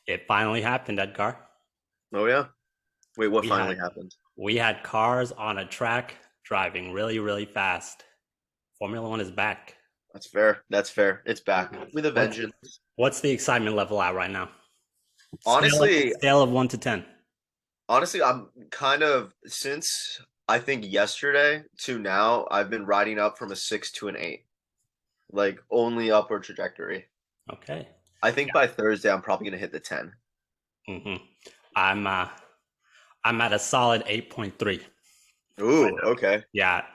It finally happened, Edgar. Oh yeah. Wait, what We finally had happened? we had cars on a track driving really, really fast. Formula One is back. That's fair. That's fair. It's back Mhm. with a What's vengeance. what's the excitement level at right now? Honestly, Scale of 1 to 10. honestly, I'm kind of since I think yesterday to now, I've been riding up from a 6 to an 8. Like only upward trajectory. Okay. I think by Thursday I'm probably gonna hit the 10. hmm I'm I'm at a solid 8.3 right Ooh, now. okay. Yeah,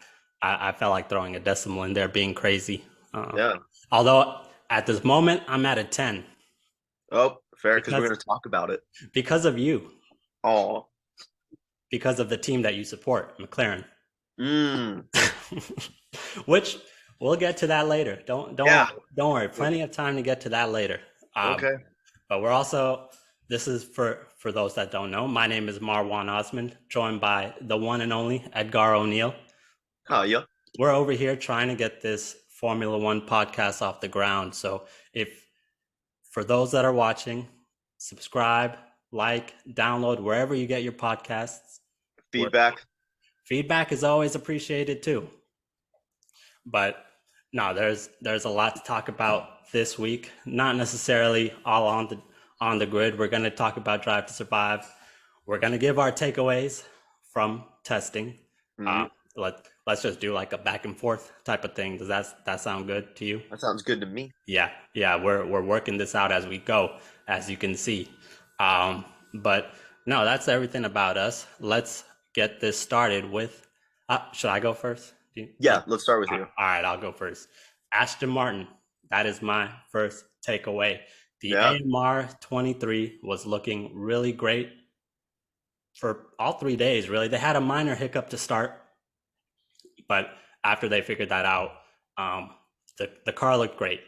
I felt like throwing a decimal in there, being crazy. Uh, Yeah. although at this moment I'm at a 10 Oh, fair, because we're because gonna talk about it. because of you, Oh. because of the team that you support, McLaren. Mm. Which we'll get to that later. Yeah. Don't worry. Plenty of time to get to that later. Um, Okay. but we're also this is for those that don't know. My name is Marwan Osmond, joined by the one and only Edgar O'Neill. Oh yeah. We're over here trying to get this Formula One podcast off the ground. So if for those that are watching, subscribe, like, download wherever you get your podcasts. Where Feedback. feedback is always appreciated too. But no, there's a lot to talk about this week. Not necessarily all on the grid. We're going to talk about Drive to Survive. We're going to give our takeaways from testing. Hmm. Uh, let's just do like a back and forth type of thing. Does that sound good to you? That sounds good to me. Yeah. We're working this out as we go, as you can see. But no, that's everything about us. Let's get this started with. Should I go first? Yeah, let's start with you. All right, I'll go first. Aston Martin. That is my first takeaway. The Yeah. AMR 23 was looking really great for all 3 days, really. They had a minor hiccup to start, but after they figured that out, um, the car looked great.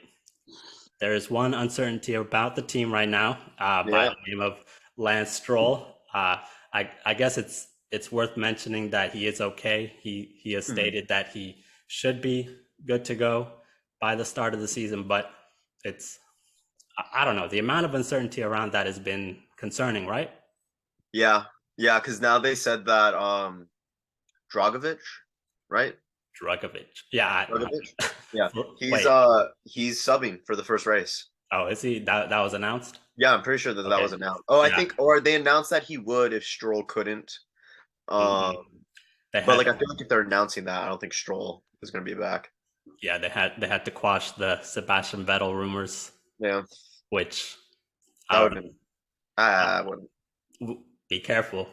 There is one uncertainty about the team right now, by Yeah. the name of Lance Stroll. I guess it's worth mentioning that he is okay. He has Mhm. stated that he should be good to go by the start of the season, but it's I don't know. The amount of uncertainty around that has been concerning, right? Yeah. Yeah, because now they said that Dragovic, right? Dragovic. Yeah. Dragovic? Yeah. He's Wait. he's subbing for the first race. Oh, is he? That was announced? Yeah, I'm pretty sure that that Okay. was announced. Oh, I Yeah. think or they announced that he would if Stroll couldn't. hmm Um They but had like I feel like if they're announcing that, I don't think Stroll is gonna be back. yeah, they had to quash the Sebastian Vettel rumors, Yeah. which That I would don't have been know. I wouldn't. Be careful.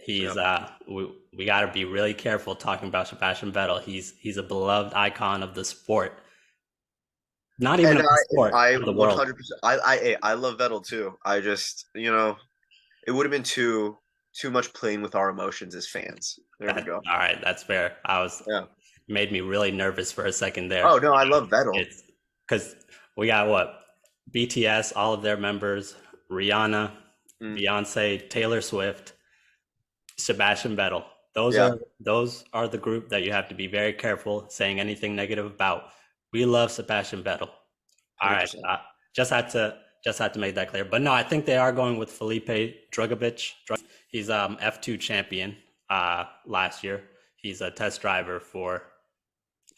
Yeah. He's we got to be really careful talking about Sebastian Vettel. He's a beloved icon of the sport, not even And of the sport, I of the world. 100% I love Vettel too. I just, it would have been too much playing with our emotions as fans. There we go. All right, that's fair. I was Yeah. made me really nervous for a second there. Oh no, I love Vettel. It's because we got what BTS, all of their members, Rihanna, Mm, Beyonce, Taylor Swift, Sebastian Vettel. yeah, Those are the group that you have to be very careful saying anything negative about. We love Sebastian Vettel. All right, 100%. just had to make that clear. But no, I think they are going with Felipe Drugovich. He's F2 champion last year. He's a test driver for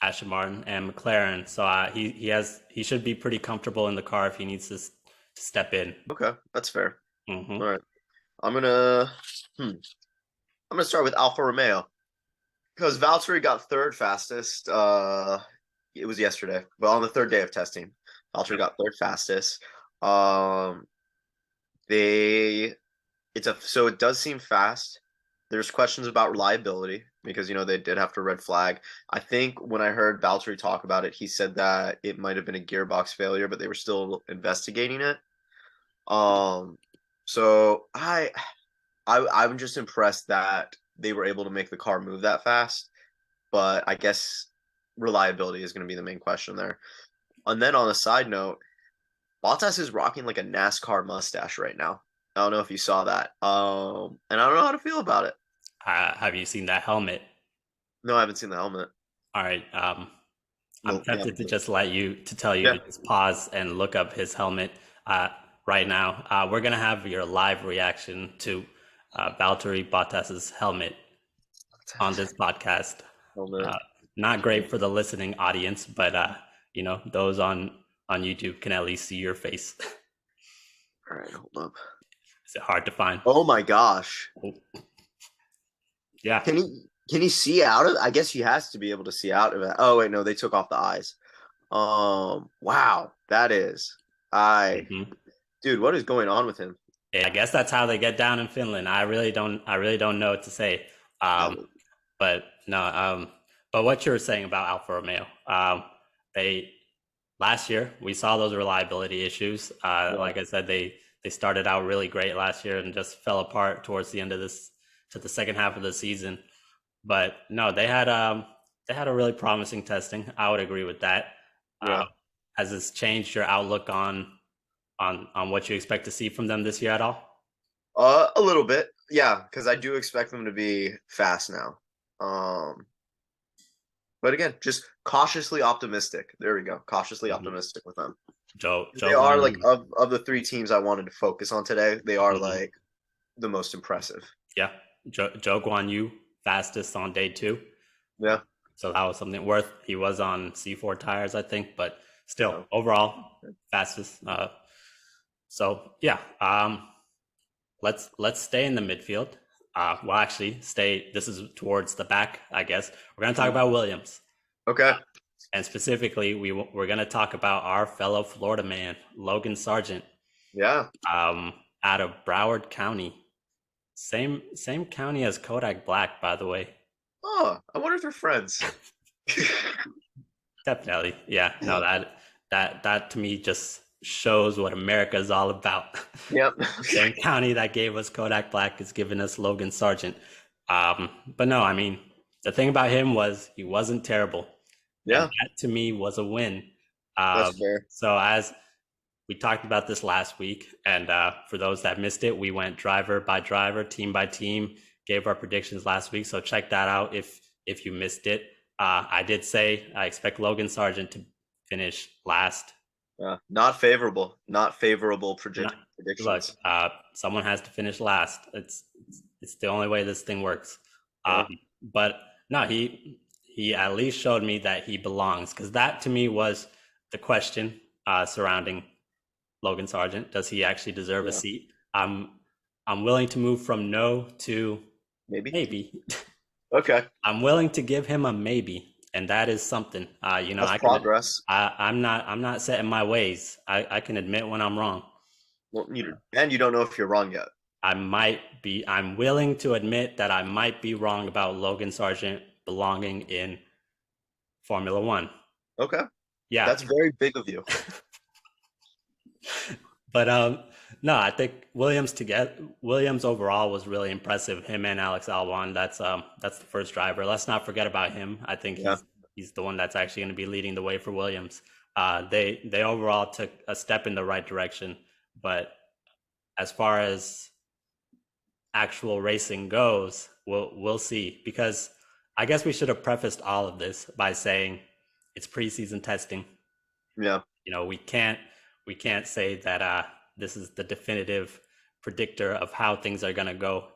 Aston Martin and McLaren. So he should be pretty comfortable in the car if he needs to step in. Okay, that's fair. hmm All right. I'm gonna I'm gonna start with Alfa Romeo because Valtteri got third fastest. It was yesterday, but on the third day of testing, Valtteri Yep. got third fastest. Um, they so it does seem fast. There's questions about reliability because they did have to red flag. I think when I heard Valtteri talk about it, he said that it might have been a gearbox failure, but they were still investigating it. Um, so I'm just impressed that they were able to make the car move that fast. But I guess reliability is going to be the main question there. And then on a side note, Bottas is rocking like a NASCAR mustache right now. I don't know if you saw that. And I don't know how to feel about it. Have you seen that helmet? No, I haven't seen the helmet. All right. I'm Well, yeah, tempted to just tell you yeah. to just pause and look up his helmet. right now. We're gonna have your live reaction to Valtteri Bottas's helmet on this podcast. Helmet. Not great for the listening audience, but those on YouTube can at least see your face. All right, hold up. Is it hard to find? Oh my gosh. Yeah. Can he see out of it? I guess he has to be able to see out of it. Oh wait, no, they took off the eyes. Wow, that is dude, what is going on with him? Yeah, I guess that's how they get down in Finland. I really don't know what to say. But no, but what you were saying about Alfa Romeo, they last year we saw those reliability issues. Like I said, they started out really great last year and just fell apart towards the end of to the second half of the season. But no, they had a really promising testing. I would agree with that. Yeah. Has this changed your outlook on what you expect to see from them this year at all? A little bit, yeah, because I do expect them to be fast now. But again, just cautiously optimistic. There we go. Cautiously optimistic with them. They are like of the three teams I wanted to focus on today. They are like the most impressive. Yeah, Zhou Guanyu fastest on day 2. Yeah. So that was something worth. He was on C4 tires, I think, but still overall fastest. So yeah, let's stay in the midfield. Well, actually, this is towards the back, I guess. We're going to talk about Williams. Okay. And specifically, we're going to talk about our fellow Florida man, Logan Sargent. Yeah. Out of Broward County. Same county as Kodak Black, by the way. Oh, I wonder if they're friends. Definitely. Yeah. No, that to me just shows what America is all about. Yep. Same county that gave us Kodak Black is giving us Logan Sargent. But no, I mean, the thing about him was he wasn't terrible. Yeah. And that to me was a win. That's fair. So as we talked about this last week, and for those that missed it, we went driver by driver, team by team, gave our predictions last week. So check that out if you missed it. I did say I expect Logan Sargent to finish last. Not favorable predictions. Look, someone has to finish last. It's the only way this thing works. But no, he at least showed me that he belongs, because that to me was the question surrounding Logan Sargent. Does he actually deserve a seat? I'm willing to move from no to maybe. Okay. I'm willing to give him a maybe, and that is something. That's progress. I'm not set in my ways. I can admit when I'm wrong. Well, you don't know if you're wrong yet. I'm willing to admit that I might be wrong about Logan Sargent belonging in Formula One. Okay. Yeah. That's very big of you. But no, I think Williams overall was really impressive. Him and Alex Albon, that's the first driver. Let's not forget about him. I think he's the one that's actually going to be leading the way for Williams. They overall took a step in the right direction, but as far as actual racing goes, we'll see, because I guess we should have prefaced all of this by saying it's preseason testing. Yeah. We can't say that this is the definitive predictor of how things are going to go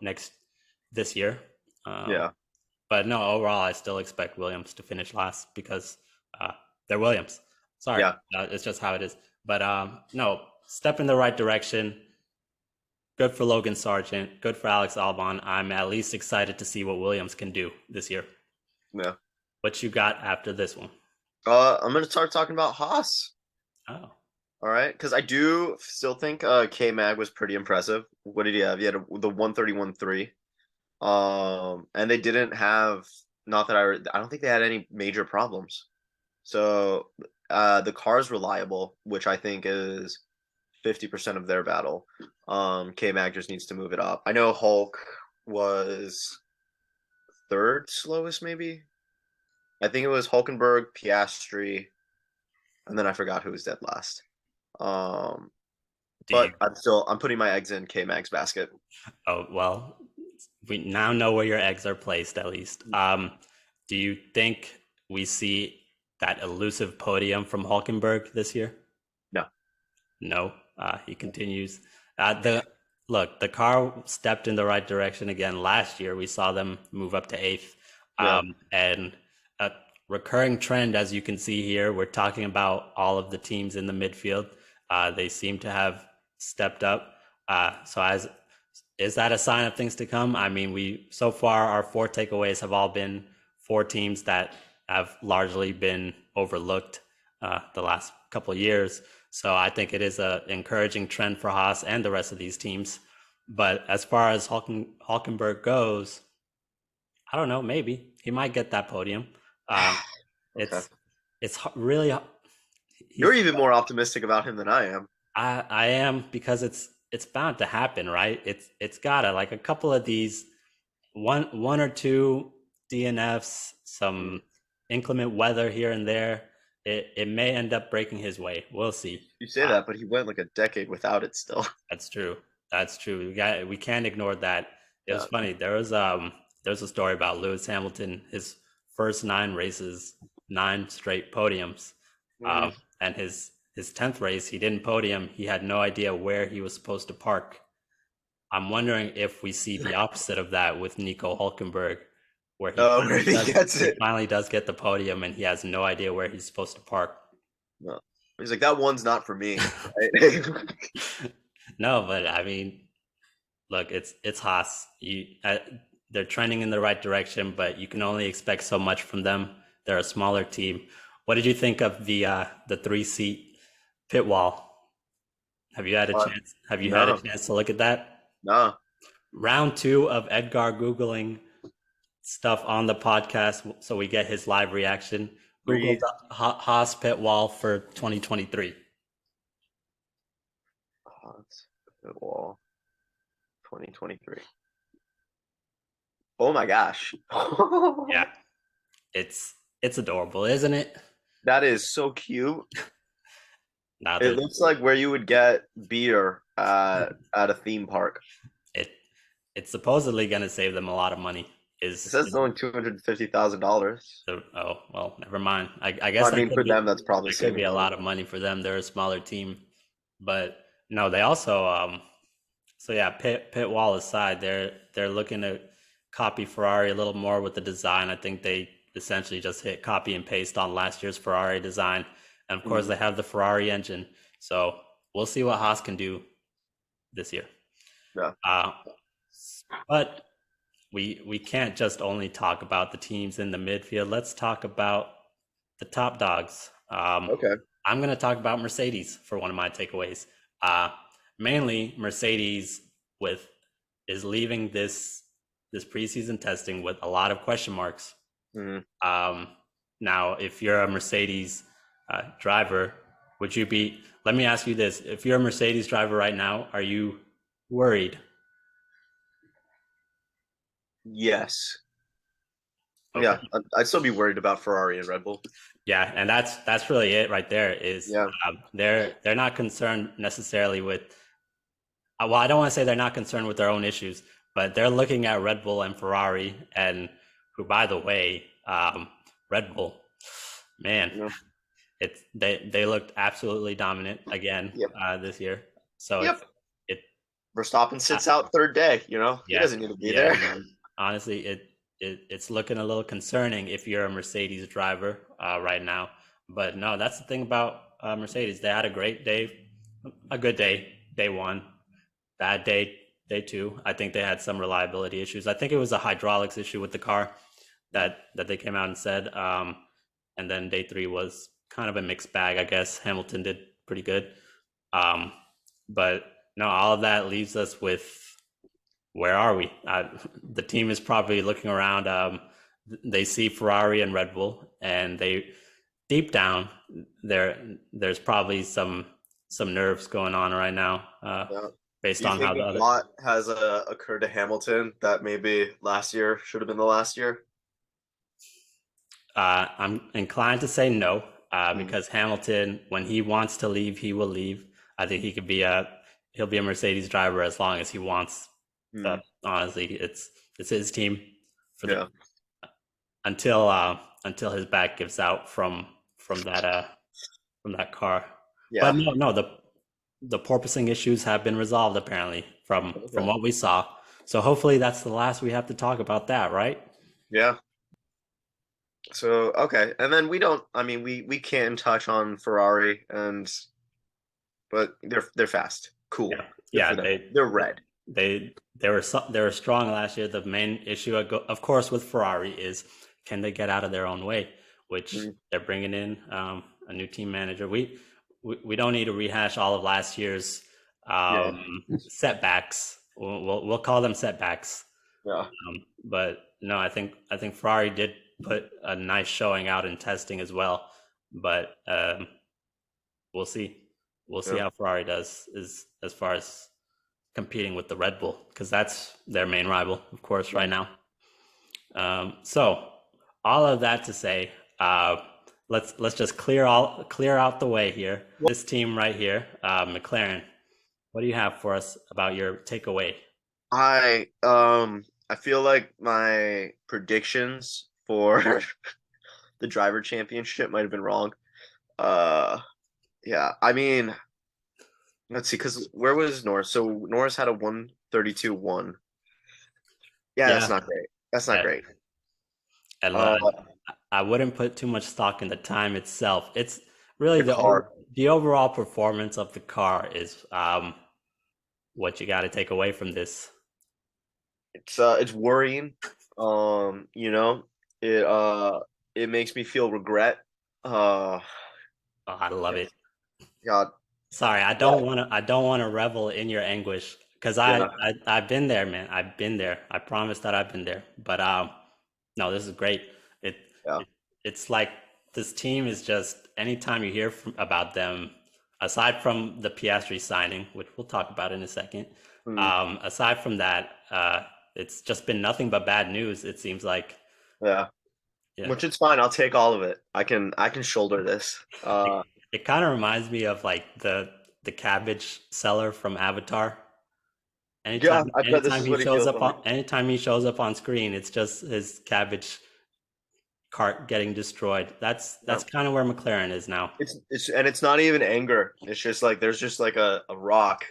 this year. But no, overall, I still expect Williams to finish last, because they're Williams. Sorry, it's just how it is. But no, step in the right direction. Good for Logan Sargent. Good for Alex Albon. I'm at least excited to see what Williams can do this year. Yeah. What you got after this one? I'm going to start talking about Haas. Oh. All right, because I do still think K-Mag was pretty impressive. What did he have? He had the 131.3. And they didn't have, not that I don't think they had any major problems. So the car's reliable, which I think is 50% of their battle. K-Mag just needs to move it up. I know Hulk was third slowest, maybe. I think it was Hulkenberg, Piastri, and then I forgot who was dead last. But I'm putting my eggs in K-Mag's basket. Oh, well, we now know where your eggs are placed, at least. Do you think we see that elusive podium from Hulkenberg this year? No. No? he continues. The car stepped in the right direction again last year. We saw them move up to eighth, Yeah. and a recurring trend, as you can see here, we're talking about all of the teams in the midfield. They seem to have stepped up. Is that a sign of things to come? I mean, so far our 4 takeaways have all been 4 teams that have largely been overlooked the last couple of years. So I think it is an encouraging trend for Haas and the rest of these teams. But as far as Hulkenberg goes, I don't know. Maybe he might get that podium. Okay. It's really. You're even more optimistic about him than I am. I am, because it's bound to happen, right? It's gotta, like, a couple of these, one or two DNFs, some inclement weather here and there. It may end up breaking his way. We'll see. You say that, but he went like a decade without it still. That's true. That's true. We can't ignore that. It was Yeah. funny. There's a story about Lewis Hamilton. His first 9 races, 9 straight podiums, and his 10th race, he didn't podium. He had no idea where he was supposed to park. I'm wondering if we see the opposite of that with Nico Hulkenberg, where he finally does get the podium and he has no idea where he's supposed to park. No. He's like, that one's not for me. Right? No, but I mean, look, it's Haas. They're trending in the right direction, but you can only expect so much from them. They're a smaller team. What did you think of the 3-seat pit wall? Have you had a chance? Have you had a chance to look at that? No. Round 2 of Edgar Googling stuff on the podcast, so we get his live reaction. Google the Haas pit wall for 2023. Haas pit wall 2023. Oh my gosh. Yeah. It's adorable, isn't it? That is so cute. It looks like where you would get beer at a theme park. It's supposedly going to save them a lot of money. It says it's only $250,000. Oh, well, never mind. I guess for them, that's probably it could be a lot of money for them. They're a smaller team, but no, they also pit wall aside, they're looking to copy Ferrari a little more with the design. I think they essentially just hit copy and paste on last year's Ferrari design, and of course they have the Ferrari engine. So we'll see what Haas can do this year. Yeah. But we can't just only talk about the teams in the midfield. Let's talk about the top dogs. Okay. I'm going to talk about Mercedes for one of my takeaways. Mainly, Mercedes is leaving this preseason testing with a lot of question marks. Mm-hmm. Now, if you're a Mercedes driver, would you be? Let me ask you this: if you're a Mercedes driver right now, are you worried? Yes. Okay. Yeah, I'd still be worried about Ferrari and Red Bull. Yeah, and that's really it right there. They're not concerned necessarily with. Well, I don't want to say they're not concerned with their own issues, but they're looking at Red Bull and Ferrari, and who, by the way, Red Bull, man, they looked absolutely dominant again this year. So Verstappen sits out third day. He doesn't need to be there. Honestly, it's looking a little concerning if you're a Mercedes driver right now. But no, that's the thing about Mercedes. They had a great day, a good day, day 1, bad day, day 2. I think they had some reliability issues. I think it was a hydraulics issue with the car that they came out and said. And then day 3 was kind of a mixed bag, I guess. Hamilton did pretty good. But no, all of that leaves us with, where are we? The team is probably looking around. They see Ferrari and Red Bull, and they, deep down, there's probably some nerves going on right now, based on how the other lot has occurred to Hamilton that maybe last year should have been the last year. I'm inclined to say no, because Hamilton, when he wants to leave, he will leave. I think he'll be a Mercedes driver as long as he wants. But honestly, it's his team for until his back gives out from that car. Yeah. But no, the porpoising issues have been resolved apparently from Okay. what we saw. So hopefully that's the last we have to talk about that, right? Yeah. So okay, and then we don't. I mean, we can touch on Ferrari, but they're fast. Cool. Yeah, Good yeah. for them. They're red. They were strong last year. The main issue, of course, with Ferrari is can they get out of their own way, which Mm, they're bringing in a new team manager. We don't need to rehash all of last year's yeah. setbacks. We'll call them setbacks. Yeah. But no, I think Ferrari did put a nice showing out in testing as well. But we'll see. We'll see Yeah. how Ferrari does as far as competing with the Red Bull, because that's their main rival, of course, right now. So all of that to say, let's just clear out the way here. This team right here, McLaren. What do you have for us about your takeaway? I feel like my predictions for the driver championship might have been wrong. Uh, yeah. I mean, let's see, because where was Norris? So Norris had a 132.1. Yeah, that's Yeah, not great. That's not yeah. great. And Uh, I wouldn't put too much stock in the time itself. It's really the car. the overall performance of the car is what you got to take away from this. It's worrying. You know, it makes me feel regret. Uh, Oh, I love it. God, Sorry, I don't want to revel in your anguish because yeah, I've been there, man. I've been there. I promise that I've been there. But no, this is great. It, yeah, it's like this team is just anytime you hear about them, aside from the Piastri signing, which we'll talk about in a second. mhm, Aside from that, it's just been nothing but bad news. It seems like, yeah. yeah. Which is fine. I'll take all of it. I can shoulder this. It kind of reminds me of like the cabbage seller from Avatar. Yeah, I bet this is what he feels like. Anytime he shows up on screen, it's just his cabbage cart getting destroyed. Yeah. That's kind of where McLaren is now. It's not even anger. It's just like there's just like a rock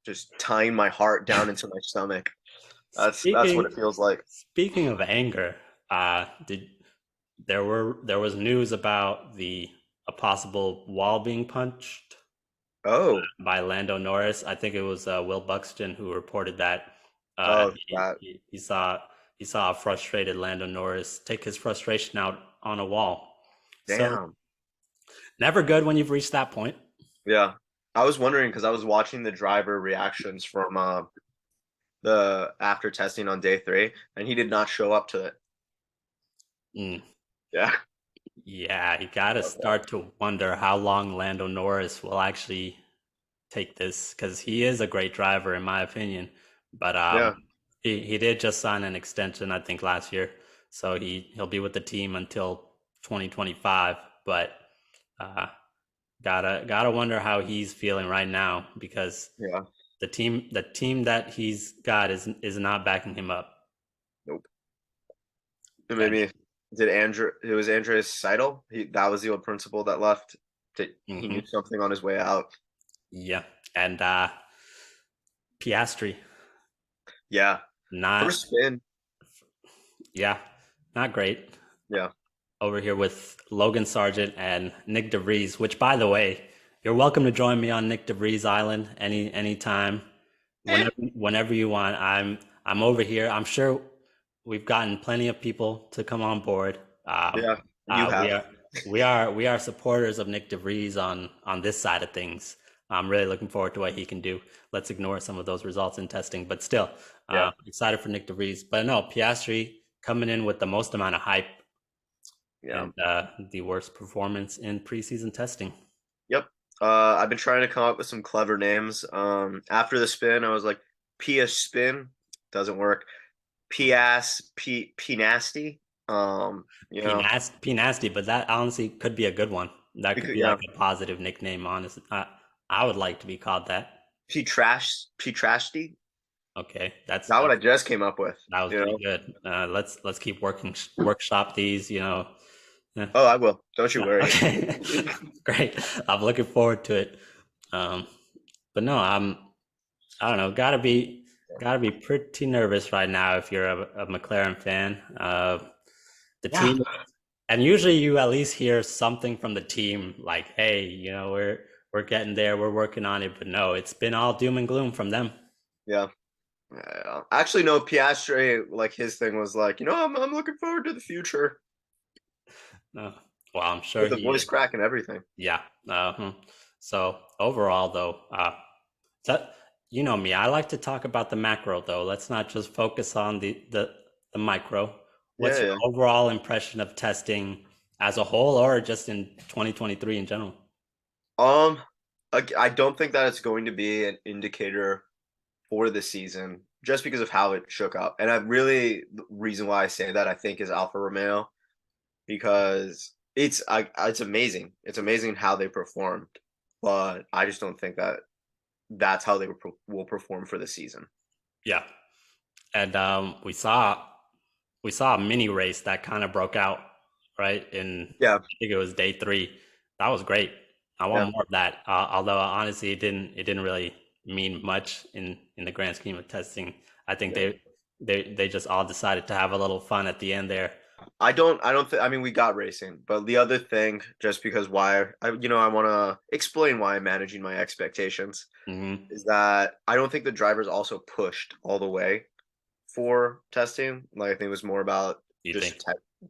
just tying my heart down into my stomach. That's what Speaking it feels like. speaking of anger, did there was news about a possible wall being punched Oh, by Lando Norris. I think it was Will Buxton who reported that oh, that. he saw a frustrated Lando Norris take his frustration out on a wall. So Damn. never good when you've reached that point. Yeah. I was wondering because I was watching the driver reactions from the after testing on day 3, and he did not show up to it. Mm, Yeah. yeah, you got to Okay. start to wonder how long Lando Norris will actually take this because he is a great driver in my opinion. But Yeah. he did just sign an extension I think last year, so he'll be with the team until 2025. But uh, gotta wonder how he's feeling right now because Yeah. the team that he's got is not backing him up. Nope. And And maybe did Andrew? It was Andreas Seidel. That was the old principal that left. He mhm, knew something on his way out. yeah, and Piastri Yeah. not First spin. yeah not great. Yeah. Over here with Logan Sargent and Nick DeVries, which by the way, you're welcome to join me on Nick DeVries Island anytime, whenever you want. I'm over here. I'm sure we've gotten plenty of people to come on board. Yeah. You We have. are we are supporters of Nick DeVries on this side of things. I'm really looking forward to what he can do. Let's ignore some of those results in testing, but still, Yeah. excited for Nick DeVries. But no, Piastri coming in with the most amount of hype Yeah. and the worst performance in preseason testing. Yep. I've been trying to come up with some clever names. After the spin, I was like, Pia spin doesn't work. P nasty. You know, P nasty, but that honestly could be a good one. That could be yeah. like a positive nickname. Honestly, I would like to be called that. P trashy. Okay, Not what I just came up with. that was You know. pretty good. Let's keep workshop these. You know. Yeah. Oh, I will. Don't you worry. Okay, great. I'm looking forward to it. Um, but no, I don't know. Gotta be pretty nervous right now if you're a McLaren fan. The Yeah. team, and usually you at least hear something from the team, like, "Hey, we're getting there, we're working on it." But no, it's been all doom and gloom from them. Yeah. Yeah. Actually, no, Piastri, like his thing was like, I'm looking forward to the future No, well, I'm sure with the he voice is. crack and everything. Yeah. So overall, though, that you know me, I like to talk about the macro, though. Let's not just focus on the micro. Yeah, What's your yeah. overall impression of testing as a whole, or just in 2023 in general? Um, I don't think that it's going to be an indicator for the season just because of how it shook up. And the reason why I say that I think is Alfa Romeo because it's amazing. It's amazing how they performed, but I just don't think that that's how they will perform for the season. Yeah, and we saw a mini race that kind of broke out right in Yeah, I think it was day three. That was great. I want yeah, more of that. Although honestly, it didn't really mean much in the grand scheme of testing. I think yeah. they just all decided to have a little fun at the end there. I don't think, I mean, we got racing, but the other thing, just because I want to explain why I'm managing my expectations, Hmm. is that I don't think the drivers also pushed all the way for testing. Like, I think it was more about You think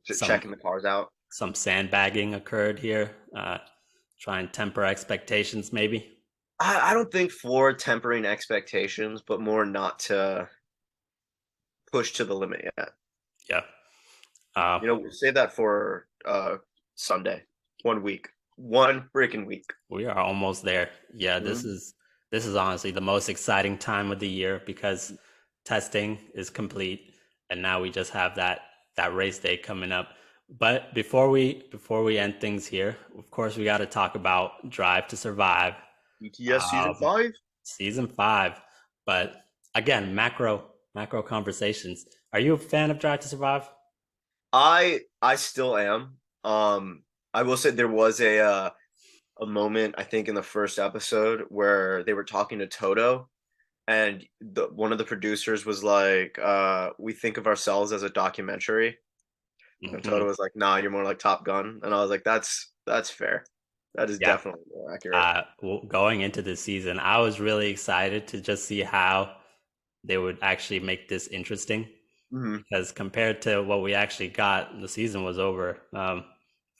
just some checking the cars out. some sandbagging occurred here? Try and temper expectations, maybe. I don't think for tempering expectations, but more not to push to the limit yet. Yeah. Uh, We'll save that for Sunday, 1 week, one freaking week. we are almost there. Yeah, this Mhm. is this is honestly the most exciting time of the year because testing is complete, and now we just have that race day coming up. But before we end things here, of course, we got to talk about Drive to Survive, ETS season um, 5. season 5. But again, macro conversations. Are you a fan of Drive to Survive? I still am. I will say there was a moment I think in the first episode where they were talking to Toto, and one of the producers was like, "We think of ourselves as a documentary," and Hmm. Toto was like, "Nah, you're more like Top Gun," and I was like, "That's fair. That is Yeah. definitely more accurate." Going into the season, I was really excited to just see how they would actually make this interesting Hmm. because compared to what we actually got, the season was over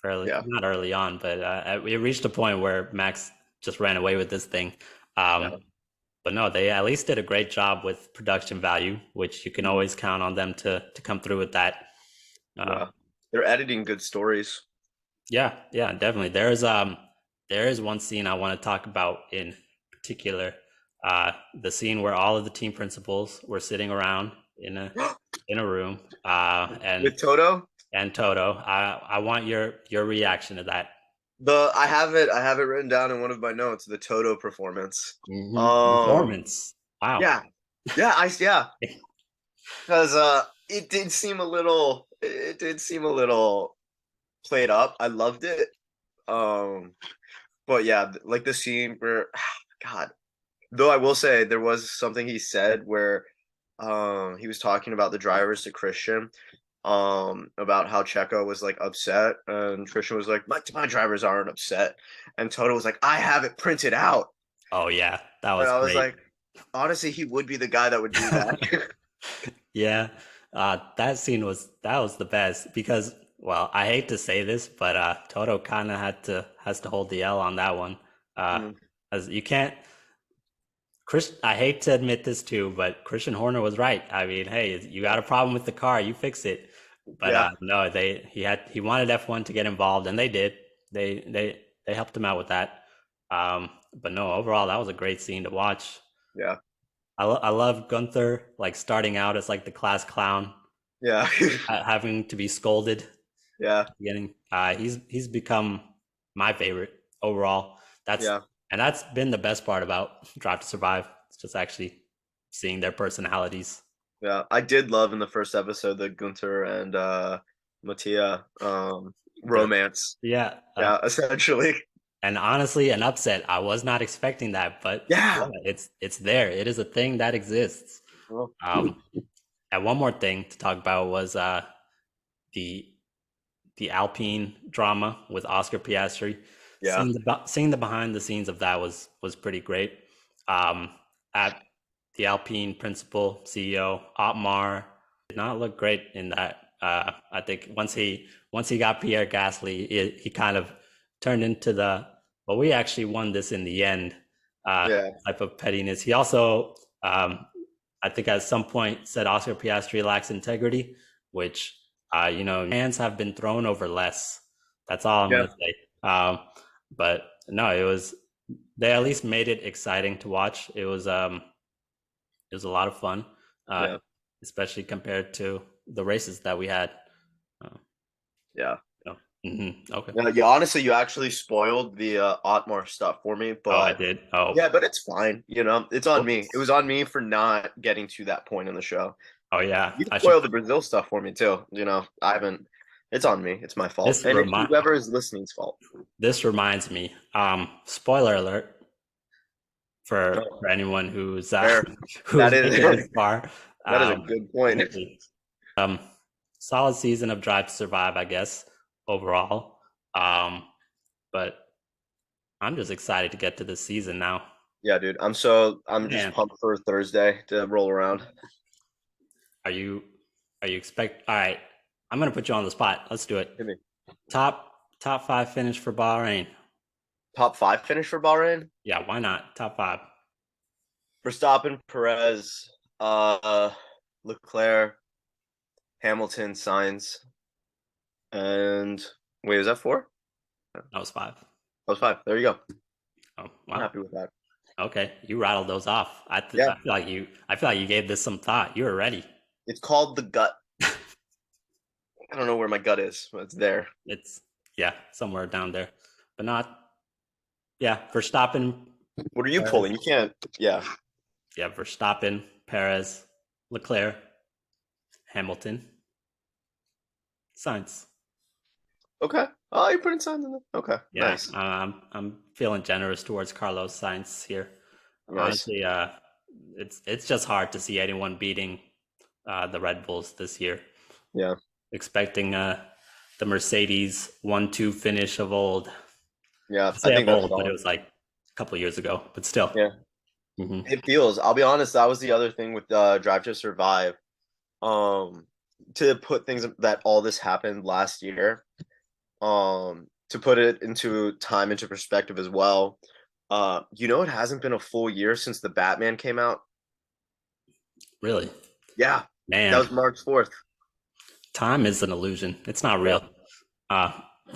fairly Yeah, not early on, but it reached a point where Max just ran away with this thing. yeah, Um, but no, they at least did a great job with production value, which you can mhm, always count on them to come through with that. Uh, yeah. They're editing good stories. Yeah, yeah, definitely. There is one scene I want to talk about in particular. The scene where all of the team principals were sitting around in a room, and With Toto, Toto. I want your reaction to that. I have it written down in one of my notes, the Toto performance. Um, Performance. Wow. yeah, yeah, because it did seem a little played up. I loved it. Um, but yeah, like the scene where, God, though I will say there was something he said where, he was talking about the drivers to Christian, about how Checo was like upset, and Christian was like, my drivers aren't upset, and Toto was like, I have it printed out, Oh yeah, that and was I was great. like, honestly, he would be the guy that would do that. Yeah, that was the best because, well, I hate to say this, but Toto kind of has to hold the L on that one. Uh, Mm, as you can't, Chris. I hate to admit this too, but Christian Horner was right. I mean, hey, you got a problem with the car, you fix it. But yeah, no, he wanted F1 to get involved, and they did. They helped him out with that. But no, overall, that was a great scene to watch. yeah, I love Gunther like starting out as like the class clown, yeah, having to be scolded. yeah, Getting he's become my favorite overall. That's yeah, and that's been the best part about Drive to Survive. It's just actually seeing their personalities. yeah. I did love in the first episode the Gunter and Mattia The romance. yeah, Yeah, essentially. And honestly, an upset. I was not expecting that, but Yeah. it's there. It is a thing that exists. Well, And one more thing to talk about was the Alpine drama with Oscar Piastri. yeah. Seeing the behind the scenes of that was pretty great. At the Alpine principal CEO Otmar did not look great in that. I think once he got Pierre Gasly, he kind of turned into the well, we actually won this in the end Yeah. type of pettiness. He also, I think, at some point said Oscar Piastri lacks integrity, which hands have been thrown over less. That's all I'm Yeah. gonna say. But no, they at least made it exciting to watch. It was a lot of fun, Yeah. especially compared to the races that we had. Yeah. Okay. Yeah, honestly, you actually spoiled the Otmar stuff for me, Oh, I but did. Oh, yeah, but it's fine. It's on me. Whoops. It was on me for not getting to that point in the show. Oh yeah. You I should. spoiled the Brazil stuff for me too. I haven't. It's on me. It's my fault, This and it's remind. whoever is listening's fault. This reminds me. Spoiler alert for Oh, anyone who's Fair. who's That made is it this far. that is a good point. Um, solid season of Drive to Survive, I guess, overall. But I'm just excited to get to this season now. Yeah, dude. I'm just Man. pumped for Thursday to roll around. Are you expect? All right, I'm gonna put you on the spot. Let's do it. Hit me. Top 5 finish for Bahrain. Top 5 finish for Bahrain. Yeah, why not? Top 5. Verstappen, Perez, Leclerc, Hamilton, Sainz, and wait, was that 4? That was 5. That was 5. There you go. Oh, I'm wow. happy with that. Okay, you rattled those off. Yeah. I feel like you gave this some thought. You were ready. It's called the gut. I don't know where my gut is, but it's there. It's somewhere down there, but not. Yeah, Verstappen. What are you pulling? You can't. Yeah. Yeah, Verstappen, Perez, Leclerc, Hamilton, Sainz. Okay. Oh, you're putting Sainz in there. Okay. Yeah, Nice. I'm feeling generous towards Carlos Sainz here. Nice. Honestly, it's just hard to see anyone beating the Red Bulls this year. Yeah. Expecting the Mercedes 1-2 finish of old. Yeah. I think old, but it was like a couple of years ago. But still, Yeah. Mm-hmm. It feels. I'll be honest. That was the other thing with Drive to Survive. To put things that all this happened last year. To put it into perspective as well. It hasn't been a full year since the Batman came out. Really? Yeah, Man, that was March 4th. Time is an illusion. It's not real.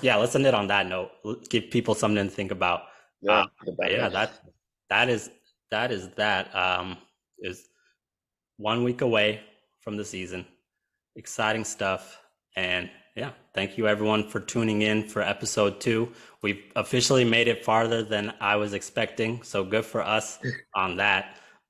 Yeah, let's end it on that note. Give people something to think about. Yeah, that is is 1 week away from the season. Exciting stuff. And yeah, thank you everyone for tuning in for episode 2. We've officially made it farther than I was expecting. So good for us on that.